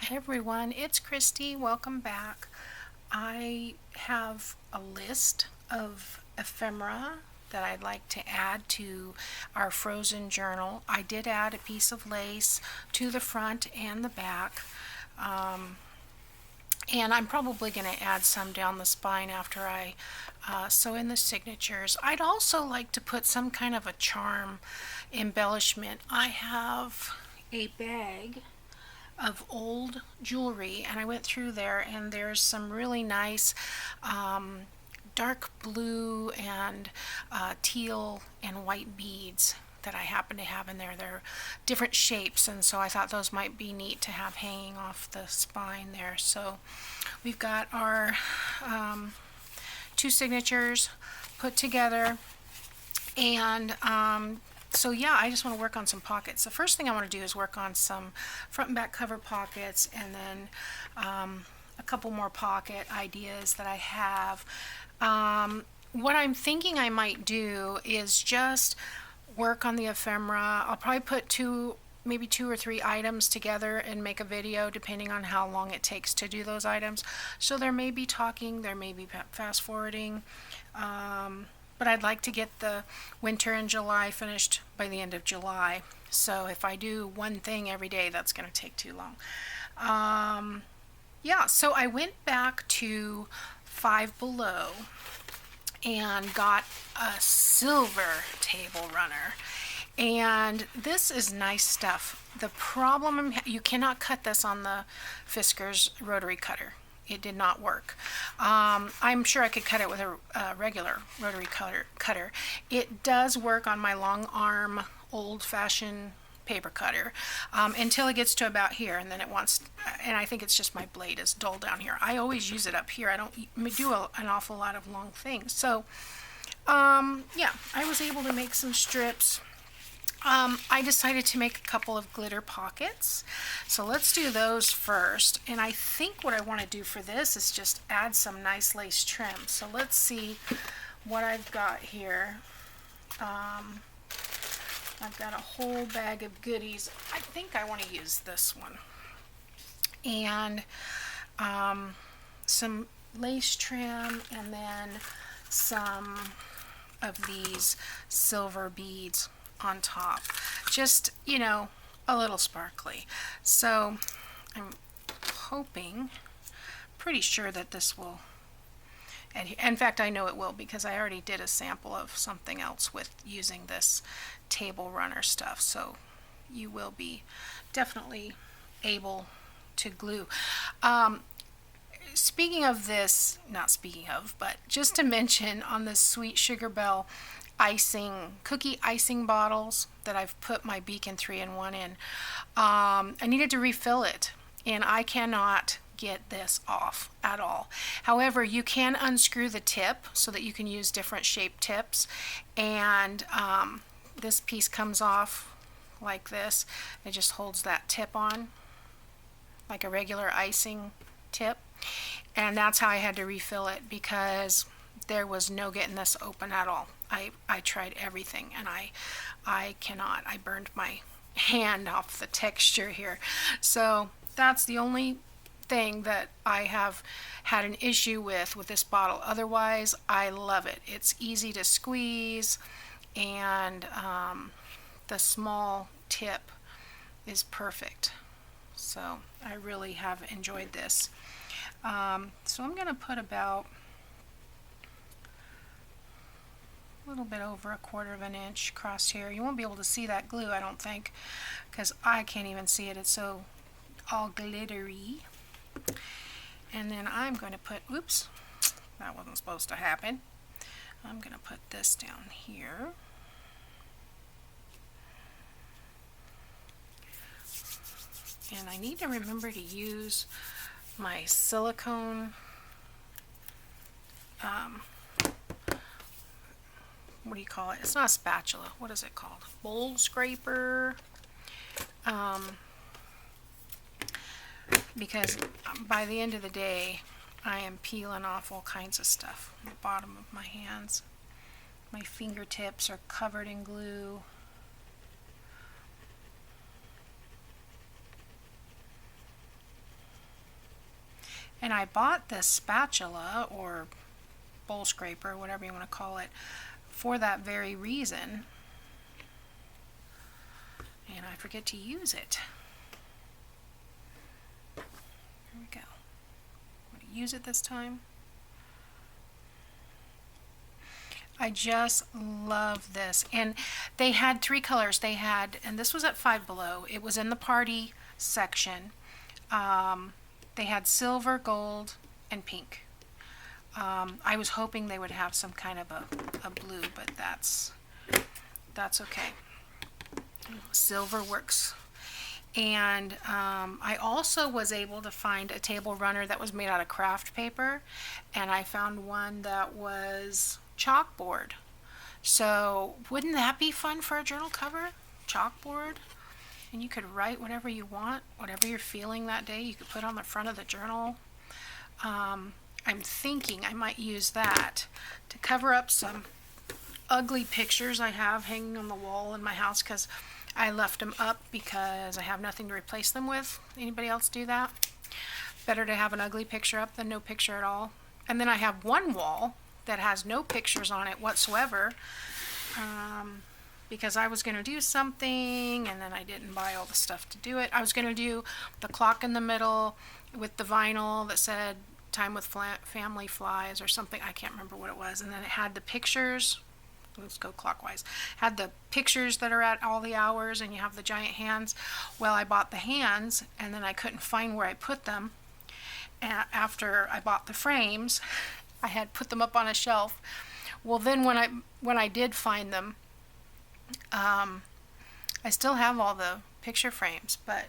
Hey everyone, it's Kristi. Welcome back. I have a list of ephemera that I'd like to add to our frozen journal. I did add a piece of lace to the front and the back. And I'm probably going to add some down the spine after I sew in the signatures. I'd also like to put some kind of a charm embellishment. I have a bag of old jewelry, and I went through there, and there's some really nice dark blue and teal and white beads that I happen to have in there. They're different shapes, and so I thought those might be neat to have hanging off the spine there. So we've got our two signatures put together, and so yeah, I just want to work on some pockets. The first thing I want to do is work on some front and back cover pockets, and then a couple more pocket ideas that I have. What I'm thinking I might do is just work on the ephemera. I'll probably put maybe two or three items together and make a video depending on how long it takes to do those items. So there may be talking, there may be fast forwarding. But I'd like to get the winter in July finished by the end of July. So if I do one thing every day, that's going to take too long. Yeah, so I went back to Five Below and got a silver table runner. And this is nice stuff. The problem, you cannot cut this on the Fiskars rotary cutter. It did not work. I'm sure I could cut it with a regular rotary cutter. It does work on my long arm, old-fashioned paper cutter until it gets to about here, and then it wants, and I think it's just my blade is dull down here. I always use it up here. I don't do an awful lot of long things. So yeah, I was able to make some strips. I decided to make a couple of glitter pockets, so let's do those first. And I think what I want to do for this is just add some nice lace trim. So let's see what I've got here. I've got a whole bag of goodies. I think I want to use this one, and some lace trim, and then some of these silver beads on top, just, you know, a little sparkly. So I'm hoping, pretty sure that this will, and in fact I know it will, because I already did a sample of something else with using this table runner stuff. So you will be definitely able to glue. Speaking of this, not speaking of, but just to mention, on the Sweet Sugar Bell cookie icing bottles that I've put my Beacon 3-in-1 in, I needed to refill it, and I cannot get this off at all. However, you can unscrew the tip so that you can use different shaped tips, and this piece comes off like this. It just holds that tip on like a regular icing tip, and that's how I had to refill it, because there was no getting this open at all. I tried everything, and I cannot. I burned my hand off the texture here. So that's the only thing that I have had an issue with this bottle. Otherwise, I love it. It's easy to squeeze, and the small tip is perfect. So I really have enjoyed this. So I'm going to put about a little bit over 1/4 of an inch across here. You won't be able to see that glue, I don't think, because I can't even see it. It's so all glittery. And then I'm going to put, oops, that wasn't supposed to happen. I'm going to put this down here. And I need to remember to use my silicone what do you call it? It's not a spatula. What is it called? Bowl scraper. Because by the end of the day, I am peeling off all kinds of stuff on the bottom of my hands. My fingertips are covered in glue. And I bought this spatula or bowl scraper, whatever you want to call it, for that very reason. And I forget to use it. There we go. I'm going to use it this time. I just love this. And they had 3 colors. They had, and this was at Five Below. It was in the party section. They had silver, gold, and pink. I was hoping they would have some kind of a blue, but that's okay. Silver works. And I also was able to find a table runner that was made out of craft paper, and I found one that was chalkboard. So wouldn't that be fun for a journal cover? Chalkboard. And you could write whatever you want, whatever you're feeling that day, you could put on the front of the journal. I'm thinking I might use that to cover up some ugly pictures I have hanging on the wall in my house, because I left them up because I have nothing to replace them with. Anybody else do that? Better to have an ugly picture up than no picture at all. And then I have one wall that has no pictures on it whatsoever, because I was going to do something and then I didn't buy all the stuff to do it. I was going to do the clock in the middle with the vinyl that said Time with Family Flies or something. I can't remember what it was. And then it had the pictures. Let's go clockwise. Had the pictures that are at all the hours, and you have the giant hands. Well, I bought the hands and then I couldn't find where I put them. After I bought the frames, I had put them up on a shelf. Well, then when I did find them, I still have all the picture frames, but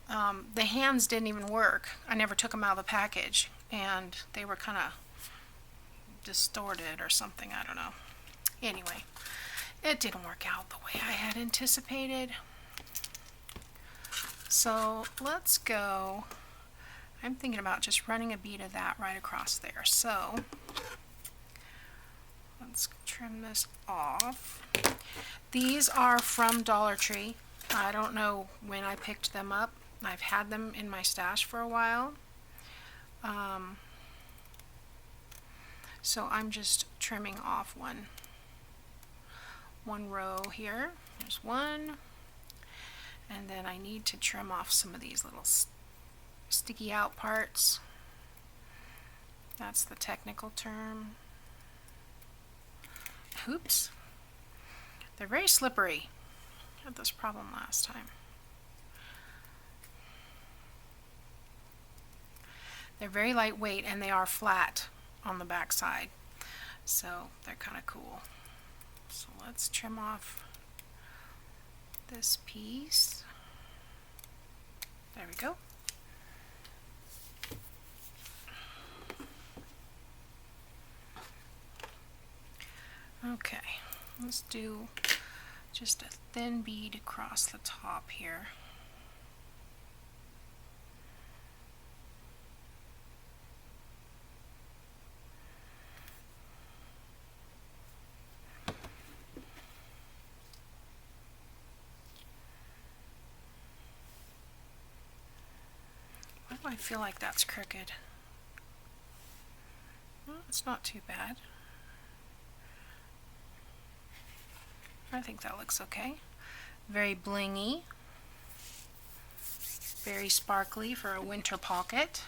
the hands didn't even work. I never took them out of the package, and they were kind of distorted or something. I don't know. Anyway, it didn't work out the way I had anticipated. So let's go. I'm thinking about just running a bead of that right across there. So let's trim this off. These are from Dollar Tree. I don't know when I picked them up. I've had them in my stash for a while. So I'm just trimming off one row here. There's one. And then I need to trim off some of these little sticky out parts. That's the technical term. Oops. They're very slippery. I had this problem last time. They're very lightweight and they are flat on the back side. So they're kind of cool. So let's trim off this piece. There we go. Okay, let's do just a thin bead across the top here. Why do I feel like that's crooked? Well, it's not too bad. I think that looks okay. Very blingy. Very sparkly for a winter pocket.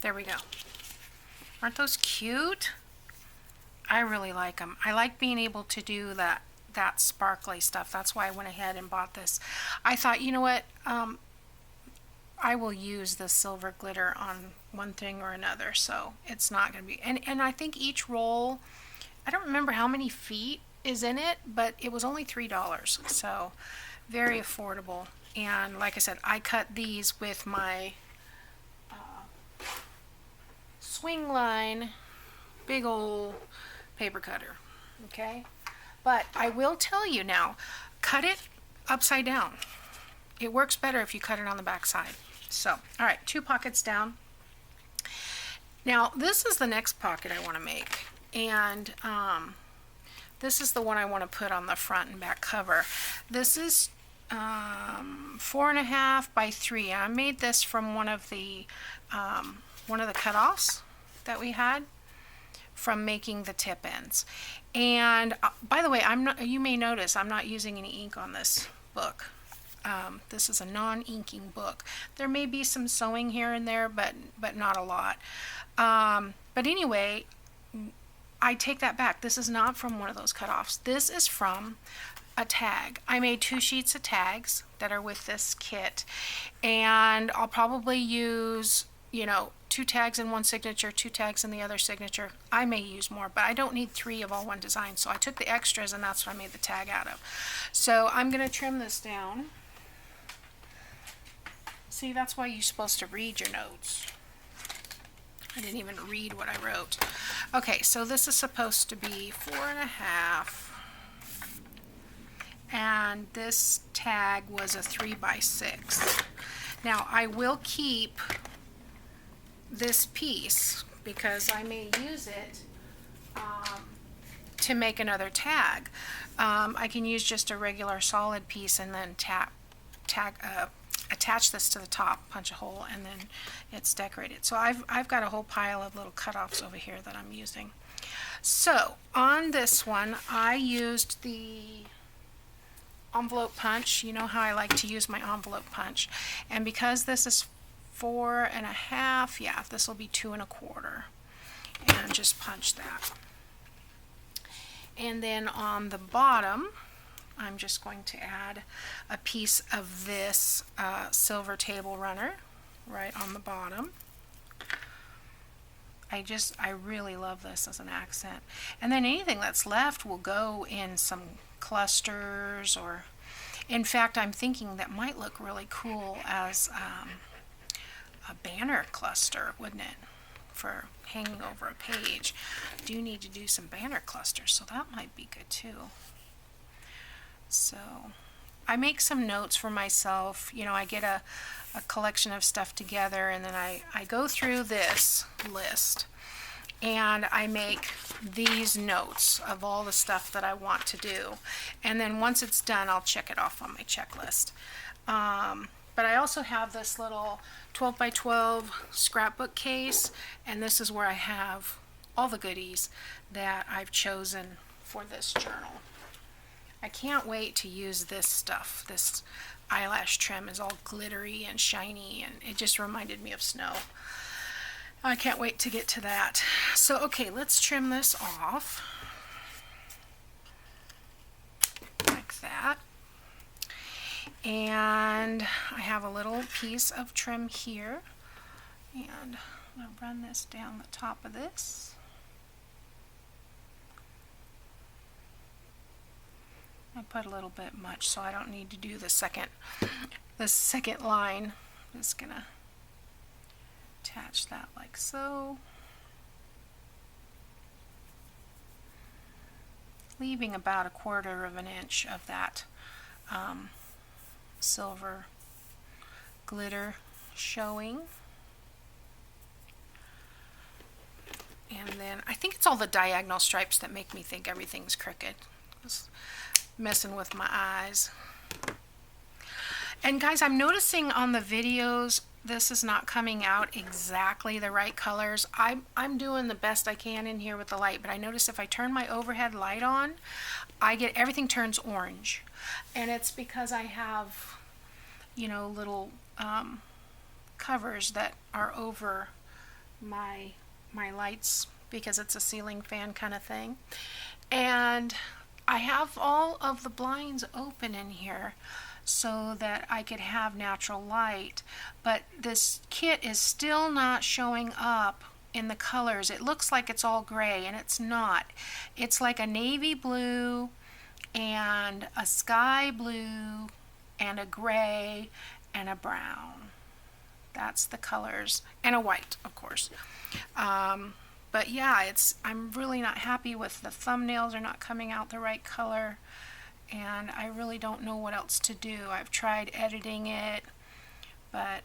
There we go. Aren't those cute? I really like them. I like being able to do that sparkly stuff. That's why I went ahead and bought this. I thought, you know what? I will use the silver glitter on one thing or another. So it's not going to be... And I think each roll, I don't remember how many feet is in it, but it was only $3. So very affordable. And like I said, I cut these with my... swing line big old paper cutter. Okay, But I will tell you now, cut it upside down. It works better if you cut it on the back side. So, all right, 2 pockets down. Now, this is the next pocket I want to make. And this is the one I want to put on the front and back cover. This is 4.5 by 3. I made this from one of the cutoffs that we had from making the tip ends. And by the way, you may notice I'm not using any ink on this book. This is a non-inking book. There may be some sewing here and there, but not a lot. But anyway, I take that back. This is not from one of those cutoffs. This is from a tag. I made 2 sheets of tags that are with this kit, and I'll probably use, 2 tags in one signature, 2 tags in the other signature. I may use more, but I don't need 3 of all one design. So I took the extras, and that's what I made the tag out of. So I'm going to trim this down. See, that's why you're supposed to read your notes. I didn't even read what I wrote. Okay, so this is supposed to be 4.5. And this tag was a 3 by 6. Now I will keep this piece because I may use it to make another tag. I can use just a regular solid piece and then attach this to the top, punch a hole, and then it's decorated. So I've got a whole pile of little cutoffs over here that I'm using. So on this one, I used the envelope punch. You know how I like to use my envelope punch. And because this is 4.5, yeah, this will be 2.25. And just punch that. And then on the bottom, I'm just going to add a piece of this silver table runner right on the bottom. I really love this as an accent. And then anything that's left will go in some clusters, or in fact I'm thinking that might look really cool as a banner cluster, wouldn't it? For hanging over a page. I do need to do some banner clusters, so that might be good too. So I make some notes for myself. I get a collection of stuff together, and then I go through this list and I make these notes of all the stuff that I want to do. And then once it's done, I'll check it off on my checklist. But I also have this little 12 by 12 scrapbook case, and this is where I have all the goodies that I've chosen for this journal. I can't wait to use this stuff. This eyelash trim is all glittery and shiny, and it just reminded me of snow. I can't wait to get to that. So, okay, let's trim this off. Like that. And I have a little piece of trim here. And I'm going to run this down the top of this. I put a little bit much, so I don't need to do the second line. I'm just gonna attach that like so, leaving about 1/4 inch of that silver glitter showing. And then I think it's all the diagonal stripes that make me think everything's crooked. Just messing with my eyes. And guys, I'm noticing on the videos this is not coming out exactly the right colors. I'm doing the best I can in here with the light, but I notice if I turn my overhead light on, everything turns orange. And it's because I have, little covers that are over my lights, because it's a ceiling fan kind of thing. And I have all of the blinds open in here so that I could have natural light, but this kit is still not showing up in the colors. It looks like it's all gray, and it's not. It's like a navy blue and a sky blue and a gray and a brown. That's the colors, and a white, of course. But yeah, I'm really not happy with the thumbnails are not coming out the right color, and I really don't know what else to do. I've tried editing it, but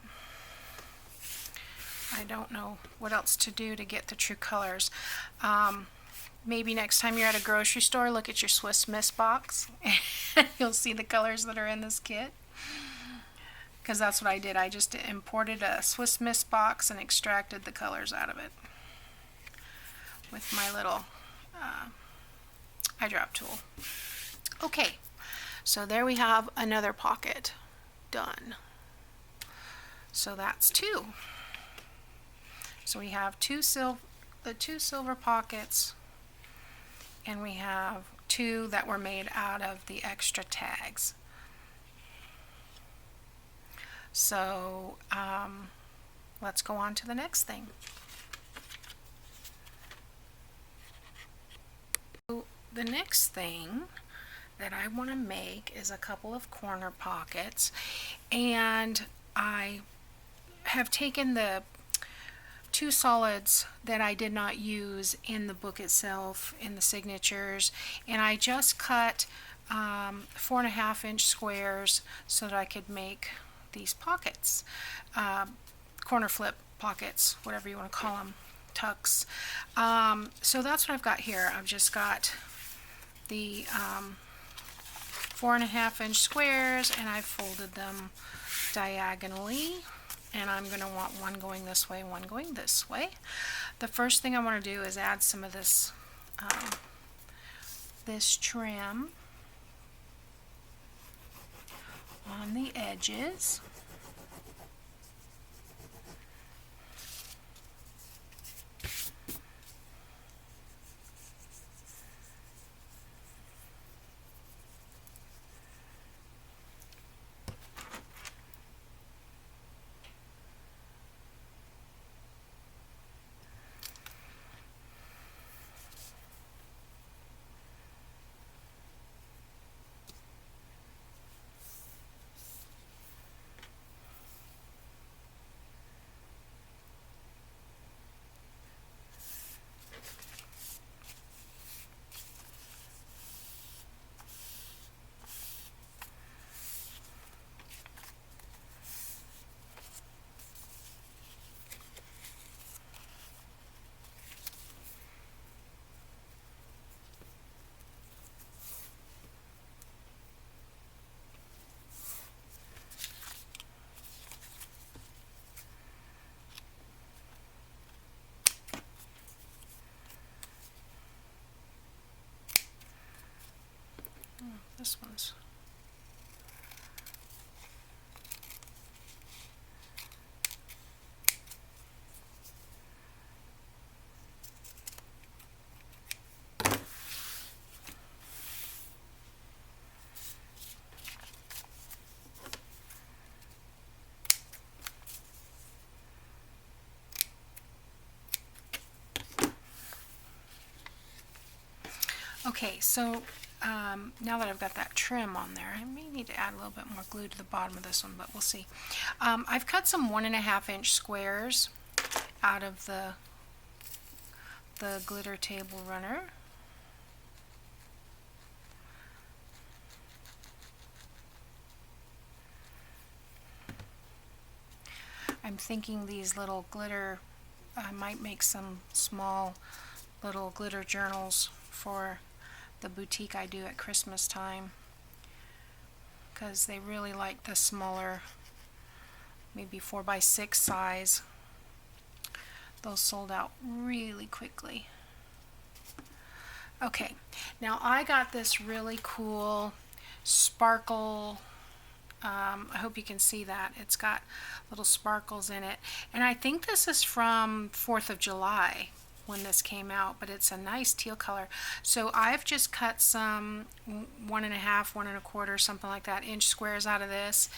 I don't know what else to do to get the true colors. Maybe next time you're at a grocery store, look at your Swiss Miss box and you'll see the colors that are in this kit. Because that's what I did. I just imported a Swiss Miss box and extracted the colors out of it with my little eyedrop tool. Okay, so there we have another pocket done. So that's two. So we have the two silver pockets, and we have two that were made out of the extra tags. So let's go on to the next thing. So the next thing that I want to make is a couple of corner pockets, and I have taken the two solids that I did not use in the book itself, in the signatures, and I just cut 4.5-inch squares so that I could make these pockets, corner flip pockets, whatever you want to call them, tucks. So that's what I've got here. I've just got the 4.5-inch squares, and I've folded them diagonally, and I'm going to want one going this way, one going this way. The first thing I want to do is add some of this this trim on the edges. This one's okay. So now that I've got that trim on there, I may need to add a little bit more glue to the bottom of this one, but we'll see. I've cut some 1.5-inch squares out of the glitter table runner. I'm thinking these little glitter, I might make some small little glitter journals for the boutique I do at Christmas time, because they really like the smaller, maybe 4x6 size. Those sold out really quickly. Okay, now I got this really cool sparkle, I hope you can see that. It's got little sparkles in it, and I think this is from 4th of July when this came out, but it's a nice teal color. So I've just cut some 1.5, 1.25, something like that, inch squares out of this,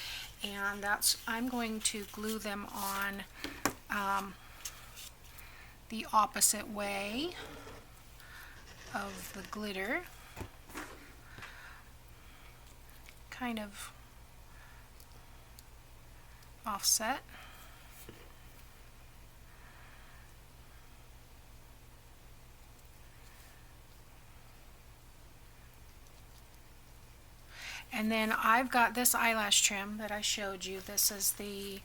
and I'm going to glue them on the opposite way of the glitter, kind of offset. And then I've got this eyelash trim that I showed you. This is the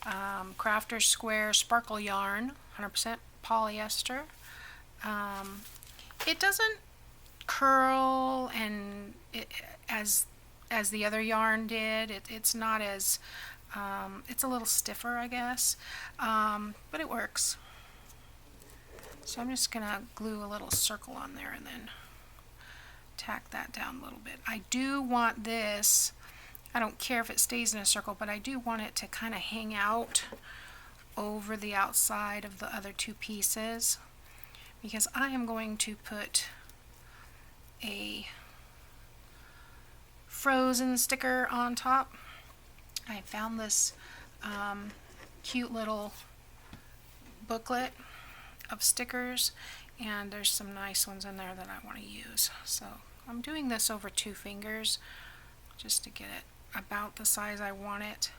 Crafter's Square Sparkle Yarn, 100% polyester. It doesn't curl and as the other yarn did. It's not as it's a little stiffer, I guess, but it works. So I'm just gonna glue a little circle on there and then tack that down a little bit. I do want this, I don't care if it stays in a circle, but I do want it to kind of hang out over the outside of the other two pieces, because I am going to put a frozen sticker on top. I found this cute little booklet of stickers, and there's some nice ones in there that I want to use. So I'm doing this over 2 fingers just to get it about the size I want it.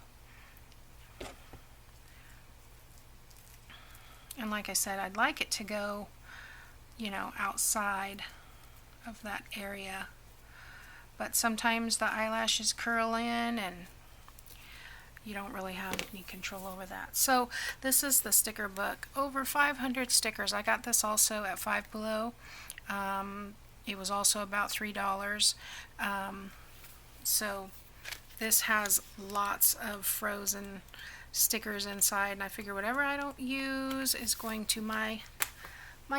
And like I said, I'd like it to go, you know, outside of that area. But sometimes the eyelashes curl in and you don't really have any control over that. So this is the sticker book. Over 500 stickers. I got this also at Five Below. It was also about $3. So this has lots of frozen stickers inside, and I figure whatever I don't use is going to my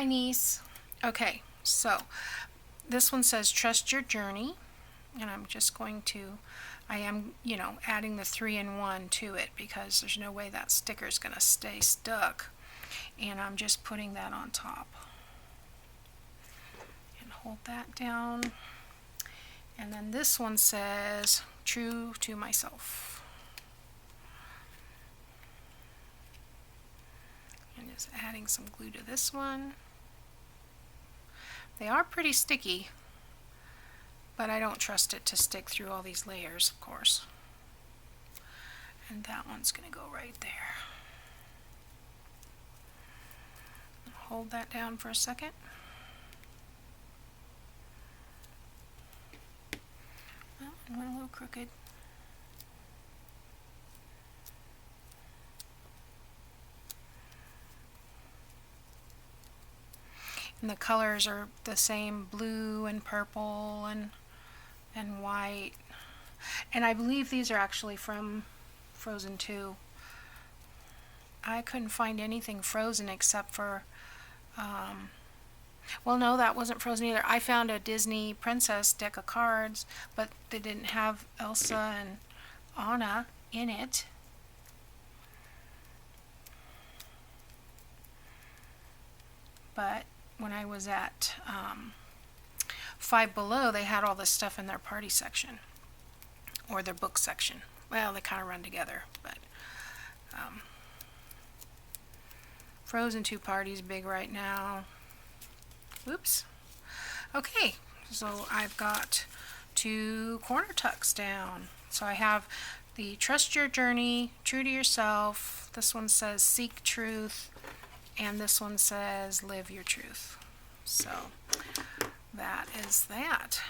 niece. Okay, so this one says trust your journey, and I'm just going to, I am, you know, adding the 3-in-1 to it because there's no way that sticker is going to stay stuck, and I'm just putting that on top and hold that down. And then this one says true to myself, and just adding some glue to this one. They are pretty sticky, but I don't trust it to stick through all these layers, of course. And that one's going to go right there. Hold that down for a second. Well, it went a little crooked. And the colors are the same, blue and purple and white. And I believe these are actually from Frozen 2. I couldn't find anything Frozen except for, well, no, that wasn't Frozen either. I found a Disney Princess deck of cards, but they didn't have Elsa and Anna in it. But when I was at Five Below, they had all this stuff in their party section or their book section. Well, they kind of run together, but Frozen 2 party's big right now. Oops. Okay, so I've got 2 corner tucks down. So I have the trust your journey, true to yourself. This one says seek truth, and this one says live your truth. So that is that.